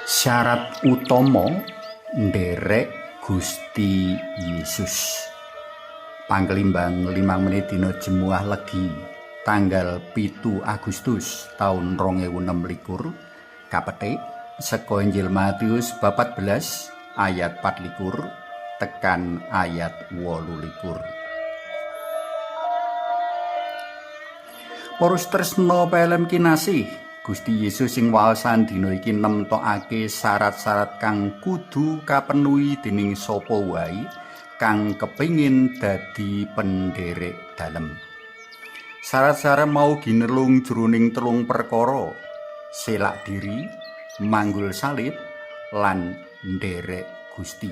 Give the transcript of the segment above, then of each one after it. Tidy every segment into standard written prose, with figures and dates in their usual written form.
Syarat utama nderek Gusti Yesus. Pangkelimbang 5 menit dina Jemuah Legi tanggal 7 Agustus tahun 2026 kapetik saka Injil Matius bab 14 ayat 24 tekan ayat 28. Para tresna pelem kinasih, Gusti Yesus sing waosan dina iki nemtokake syarat-syarat kang kudu kapenuhi dening sapa wae kang kepingin dadi penderek dalem. Syarat-syarat mau ginerlung jroning 3 perkara: selak diri, manggul salib, lan nderek Gusti.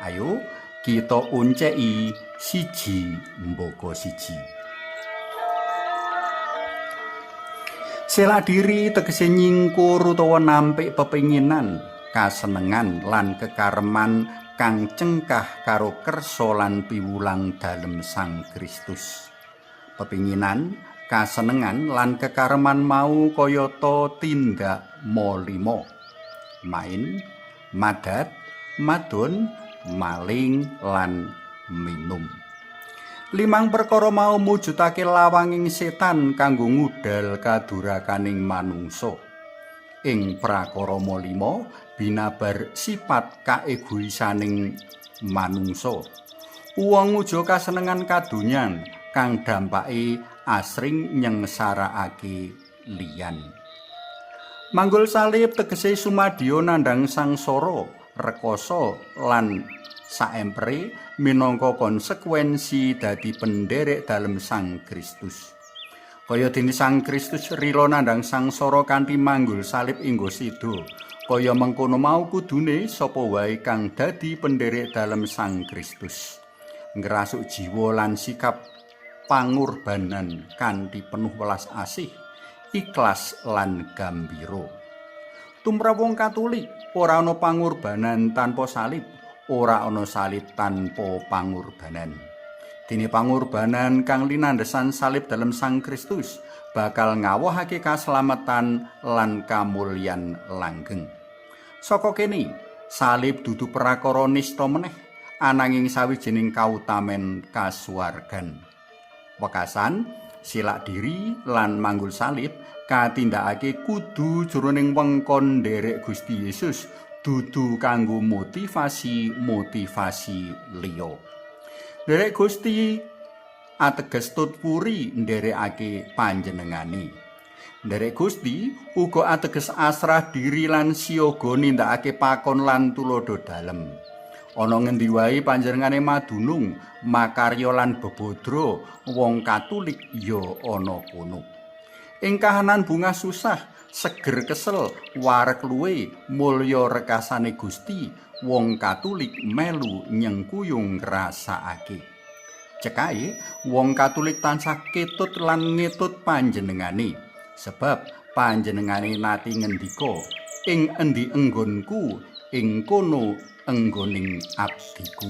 Ayo kita unceki siji mbaka siji. Selak diri tegese nyingkur utawa nampik pepinginan, kasenengan lan kekareman kang cengkah karo kersa lan piwulang dalem Sang Kristus. Pepinginan, kasenengan lan kekareman mau kayata tindak molimo, main, madat, madon, maling lan minum. 5 perkara mau mujudake lawanging setan kanggo ngudal kadurakaning manungsa. Ing prakara 5 binabar sifat kaegoisaning manungsa. Wong uja kasenengan kadonyan kang dampake asring nyengsarakake liyan. Manggul salib tegese sumadya nandhang sangsara, rekoso lan saempere minangka konsekuensi dadi penderek dalem Sang Kristus. Kaya dene Sang Kristus rila nandhang sangsara kanthi manggul salib inggo seda, kaya mengkono mau kudune sapa wae kang dadi penderek dalem Sang Kristus ngrasuk jiwa lan sikap pangorbanan kanthi penuh welas asih, ikhlas lan gambira. Tumrap wong Katolik ora ana pangorbanan tanpa salib, ora ana salib tanpa pangorbanan. Dene pangorbanan kang linandhesan salib dalam Sang Kristus bakal ngawohake kaslametan lan kamulyan langgeng. Saka kene, salib dudu prakara nista meneh, ananging sawijining kautamen kasuwargan. Wekasan, silak diri lan manggul salib katindakake kudu jroning wengkon nderek Gusti Yesus, dudu kanggo motivasi liya. Nderek Gusti ateges tutpuri nderekake panjenengane. Nderek Gusti uga ateges asrah diri lan siaga nindakake pakon lan tulodo dalem. Ana ngendi wae panjenengane madunung, makarya lan bebodro, wong Katolik ya ana kono. Ing kahanan bungah susah, seger kesel, wareg luwe, mulya rekasane Gusti, wong Katolik melu nyengkuyung ngrasakake. Cekae wong Katolik tansah ketut lan ngetut panjenengane, sebab panjenengane nati ngendika, ing endi enggonku, ing kono enggoning abdiku.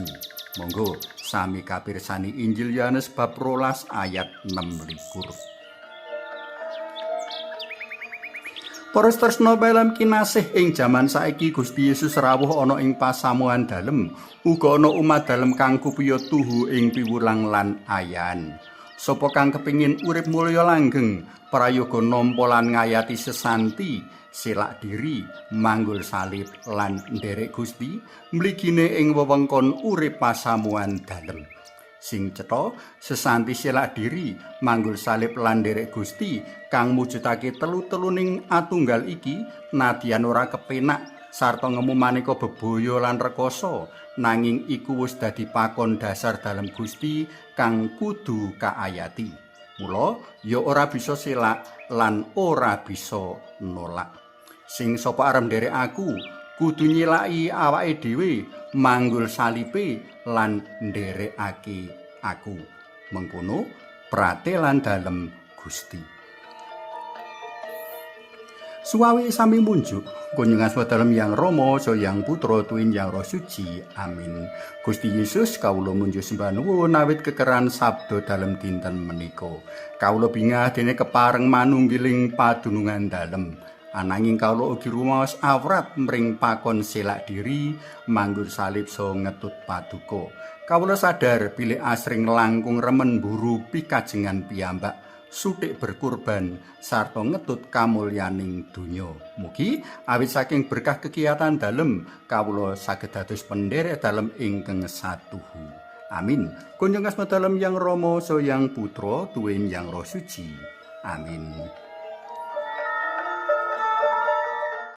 Monggo sami kapirsani Injil Yohanes bab 12 ayat 26. Para tresna pelem kinasih, ing jaman saiki Gusti Yesus rawuh ana ing pasamuhan dalem, uga ana umat dalem kang kupiya tuhu ing piwulang lan ayan. Sapa kang kepingin urip mulya langgeng, prayoga nampa lan ngayati sesanti, selak diri, manggul salib lan nderek Gusti, mligine ing wewengkon urip pasamuhan dalem. Sing cetha sesanti selak diri, manggul salib lan nderek Gusti kang mujudake telu-teluning atunggal iki nadyan ora kepenak sarta ngemu maneka bebaya lan rekoso, nanging iku wis dadi pakon dasar dalem Gusti kang kudu kaayati. Mula ya ora bisa selak lan ora bisa nolak. Sing sapa arep nderek aku kudu nyilaki awake dhewe, manggul salibe lan nderekake aku. Mengkono pratelan dalem Gusti. Suwawi sami munjuk, kunjungan dalem Yang Rama, Yang Putra, Tuwin Yang Roh Suci. Amin. Gusti Yesus kawula munjuk sembah nuwun awit kekeran sabda dalem dinten menika. Kawula bingah dene kepareng manunggiling padunungan dalem. Ananging kawula ugi rumaos awrat mring pakon selak diri, manggur salib so ngetut paduka. Kawula sadar bilih asring langkung remen buru pikajengan piyambak, suthik berkurban sarta ngetut kamulyaning donya. Mugi awit saking berkah kegiatan dalem kawula saged dados penderek dalem ingkang satuhu. Amin. Kunjung asma dalem Yang Rama so Yang Putra tuwin Yang Roh Suci. Amin.